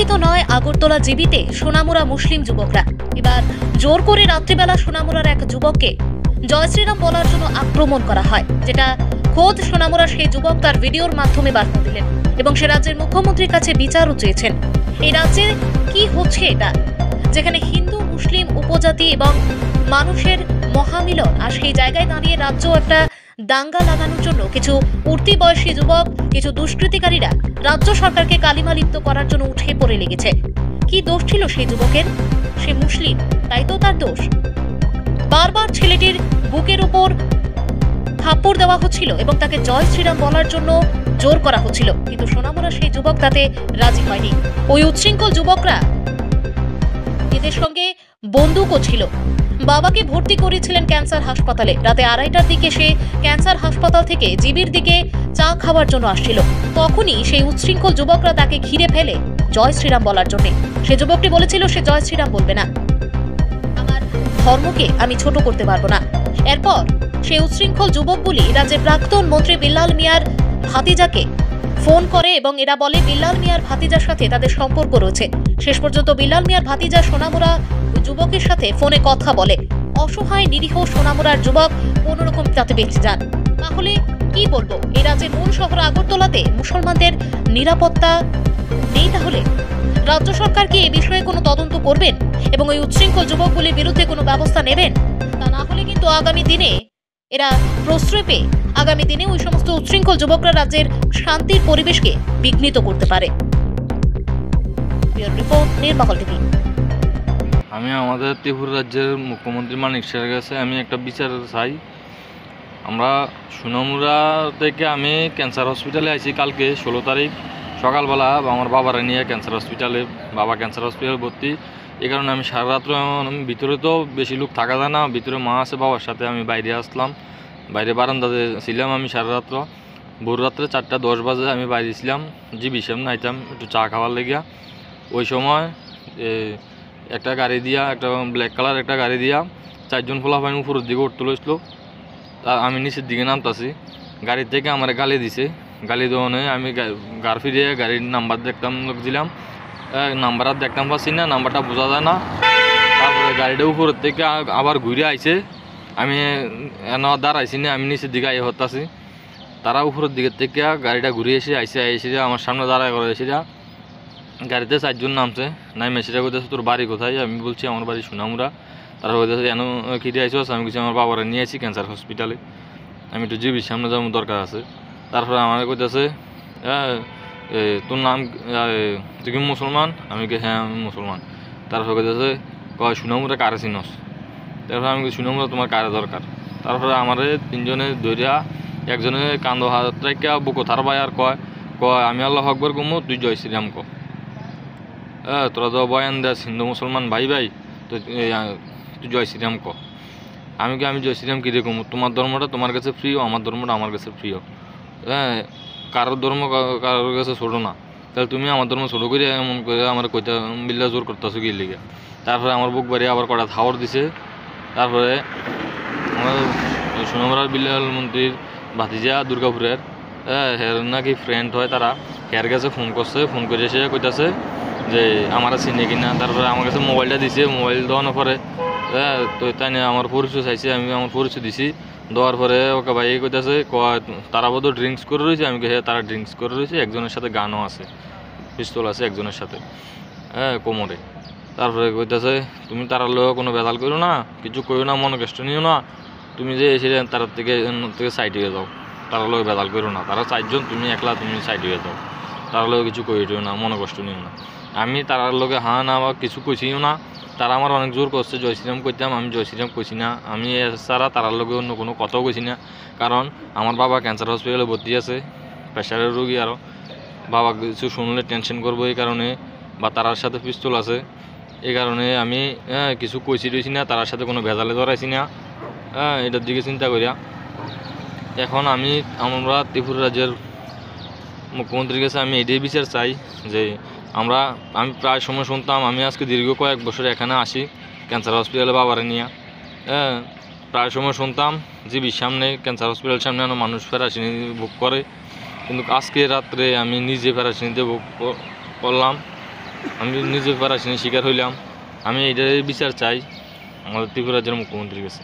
আতঙ্কিত নয় আগরতলা জিবিতে সোনামুড়া মুসলিম যুবকরা। এবার জোর করে রাত্রিবেলা সোনামুড়ার এক যুবককে জয় শ্রীরাম বলার জন্য আক্রমণ করা হয়, যেটা খোদ সোনামুড়ার সেই যুবক তার ভিডিওর মাধ্যমে বার্তা দিলেন এবং সে রাজ্যের মুখ্যমন্ত্রীর কাছে বিচারও চেয়েছেন। এই রাজ্যে কি হচ্ছে এটা, যেখানে হিন্দু মুসলিম উপজাতি এবং মানুষের মহামিলন, আর সেই জায়গায় দাঁড়িয়ে রাজ্য একটা দাঙ্গা লাগানোর জন্য কিছু উঠতি বয়সী যুবক, কিছু দুষ্কৃতিকারীরা রাজ্য সরকারকে কালিমা লিপ্ত করার জন্য উঠে পড়ে লেগেছে। কি দোষ ছিল সেই যুবকের? সে মুসলিম, তাই তো তার দোষ। বারবার ছেলেটির বুকের উপর থাপ্পড় দেওয়া হচ্ছিল এবং তাকে জয় শ্রীরাম বলার জন্য জোর করা হচ্ছিল, কিন্তু সোনামুড়া সেই যুবক তাতে রাজি হয়নি। ওই উচ্ছৃঙ্খল যুবকরা এদের সঙ্গে বন্দুকও ছিল। বাবাকে ভর্তি করেছিলেন ক্যান্সার হাসপাতালে। রাতে 2:30টার দিকে সে ক্যান্সার হাসপাতাল থেকে জিবির দিকে চা খাওয়ার জন্য আসছিল। তখনই সেই উচ্ছৃঙ্খল যুবকরা তাকে ঘিরে ফেলে জয় শ্রীরাম বলার জন্য। সে যুবকটি বলেছিল সে জয় শ্রীরাম বলবে না, আমার ধর্মকে আমি ছোট করতে পারবো না। এরপর সেই উচ্ছৃঙ্খল যুবকগুলি রাজ্যের প্রাক্তন মন্ত্রী বিল্লাল মিয়ার ভাতিজাকে ফোন করে এবং এরা বলে বিল্লাল মিয়ার ভাতিজার সাথে তাদের সম্পর্ক রয়েছে। শেষ পর্যন্ত বিল্লাল মিয়ার ভাতিজা সোনামুড়া যুবকের সাথে ফোনে কথা বলে। অসহায় নিরীহ সোনামুড়ার যুবক কোনোরকম তাতে বেঁচে যান। তাহলে কি বলবো, এই রাজ্যের মূল শহর আগরতলাতে মুসলমানদের নিরাপত্তা নেই? তাহলে রাজ্য সরকার কি এই বিষয়ে কোনো তদন্ত করবেন এবং ওই উচ্ছৃঙ্খল যুবকগুলির বিরুদ্ধে কোনো ব্যবস্থা নেবেন? তা না হলে কিন্তু আগামী দিনে এরা প্রশ্রয় পেয়ে আগামী দিনে ওই সমস্ত উচ্ছৃঙ্খল যুবকরা রাজ্যের শান্তির পরিবেশকে বিঘ্নিত করতে পারে। Report নির্মহল TV. আমি আমাদের ত্রিপুরা রাজ্যের মুখ্যমন্ত্রী মানিক স্যারের কাছে আমি একটা বিচার চাই। আমরা সোনামুড়া থেকে আমি ক্যান্সার হসপিটালে আইছি কালকে 16 তারিখ সকালবেলা। আমার বাবারা নিয়ে ক্যান্সার হসপিটালে, বাবা ক্যান্সার হসপিটালে ভর্তি। এই কারণে আমি সারা রাত্র, ভিতরে তো বেশি লোক থাকা যায় না, ভিতরে মা আছে বাবার সাথে, আমি বাইরে আসলাম, বাইরে বারান্দাতে ছিলাম। আমি সারা রাত্র ভোর রাত্রে 4:10 বাজে আমি বাইরে ছিলাম, জিবি সামনে আইতাম একটু চা খাওয়ার লেগিয়া। ওই সময় একটা গাড়ি দিয়া, একটা ব্ল্যাক কালার একটা গাড়ি দিয়া 4জন ফলাফাইন উপরের দিকে উঠতে লইছিল। তা আমি নিচের দিকে নামতাছি, গাড়ি থেকে আমার গালি দিছে। গালি দেওয়ানে আমি গাড়ি ফিরিয়ে গাড়ির নাম্বার দেখতাম, দিলাম, নাম্বার আর দেখতাম পাচ্ছি না, নাম্বারটা বোঝা যায় না। তারপরে গাড়িটা উপরের থেকে আবার ঘুরে আইছে, আমি দাঁড়াইছি না, আমি নিচের দিকে আইয়ে হতাছি। তারা উপরের দিকের থেকে গাড়িটা ঘুরে এসে আইসে আমার সামনে দাঁড়ায় করে এসে গাড়িতে 4জন নামছে, নাই মেসিরা কইতেছে তোর বাড়ি কোথায়? আমি বলছি আমার বাড়ি সোনামুড়া। তারা কইতেছে এন খিদে আইসো? আমি কিছু আমার বাবারা নিয়ে আসি ক্যান্সার হসপিটালে, আমি একটু জিবির সামনে যাওয়ার দরকার আছে। তারপরে আমার কইতেছে তোর নাম, তুই কি মুসলমান? আমি কি হ্যাঁ আমি মুসলমান। তারপরে কইতেছে কয় সোনামুড়া কারে চিনস? তারপরে আমি সোনামুড়া তোমার কারে দরকার? তারপরে আমার 3জনে ধরিয়া একজনে কান্দ হাত রাখিয়া বুকো থার ভাই আর কয় আমি আল্লাহু আকবার কমু, তুই জয় শ্রীরাম ক। তোরা তো বয়ান দেস হিন্দু মুসলমান ভাই ভাই, তো তুই জয় শ্রীরাম ক। আমি জয় শ্রীরাম কী রে কমু? তোমার ধর্মটা তোমার কাছে প্রিয়, আমার ধর্মটা আমার কাছে প্রিয়। কারোর ধর্ম কারোর কাছে ছোটো না, তাহলে তুমি আমার ধর্ম ছোটো করে এমন করে আমার কইতা বিল্লা জোর করতেছো কি লিগে? তারপরে আমার বুক বাড়িয়ে আবার কটা থাওয়ার দিছে। তারপরে আমার সোনামুড়ার বিল্লাল মন্ত্রীর ভাতিজা দুর্গাপুরের, হের নাকি ফ্রেন্ড হয়, তারা হের কাছে ফোন করছে, ফোন করে এসে কইতাছে যে আমার চিনি কিনা। তারপরে আমার কাছে মোবাইলটা দিছে, মোবাইল দেওয়ানোর পরে তো তাই নিয়ে আমার পরিচয় চাইছে, আমি আমার পরিচয় দিছি। দেওয়ার পরে ওকে ভাই কইতাছে তারা বোধহয় ড্রিঙ্কস করে রয়েছে। আমি হ্যাঁ তারা ড্রিঙ্কস করে রয়েছে, একজনের সাথে গানও আছে, পিস্তল আছে একজনের সাথে কোমরে। তারপরে কইতাছে তুমি তারার লোক কোনো বেদাল করো না, কিছু করো না, মনে কষ্ট নিও না, তুমি যে এসে তার থেকে সাইড হয়ে যাও, তারার লোক বেদাল করো না, তারা 4জন, তুমি একলা, তুমি সাইড হয়ে যাও, তারার লোক কিছু করিও না, মনে কষ্ট নিও না। আমি তারার লোকে হ্যাঁ না বা কিছু কইছিও না। তারা আমার অনেক জোর করছে জয় শ্রীরাম কইতাম, আমি জয় শ্রীরাম কইছি না। আমি এছাড়া তারার লোকে অন্য কোনো কথাও কইছি না, কারণ আমার বাবা ক্যান্সার হসপিটালে ভর্তি আছে, প্রেশারের রোগী। আরও বাবা কিছু শুনলে টেনশন করবো এই কারণে, বা তারার সাথে পিস্তল আছে এই কারণে আমি কিছু কইছি রয়েছি না, তারার সাথে কোনো ভেজালে ধরাইছি না, এটার দিকে চিন্তা করিয়া। এখন আমরা ত্রিপুরা রাজ্যের মুখ্যমন্ত্রীর কাছে আমি এটাই বিচার চাই যে আমি প্রায় সময় শুনতাম, আমি আজকে দীর্ঘ কয়েক বছর এখানে আসি ক্যান্সার হসপিটালে বাবারে নিয়ে, প্রায় সময় শুনতাম জিবির সামনে, ক্যান্সার হসপিটালের সামনে মানুষ প্যারাসিনি বুক করে, কিন্তু আজকে রাত্রে আমি নিজে প্যারাসিনিতে বুক করলাম। আমি নিজে পারাসিনী শিকার হইলাম। আমি এইটার বিচার চাই আমাদের ত্রিপুরা রাজ্যের মুখ্যমন্ত্রীর কাছে।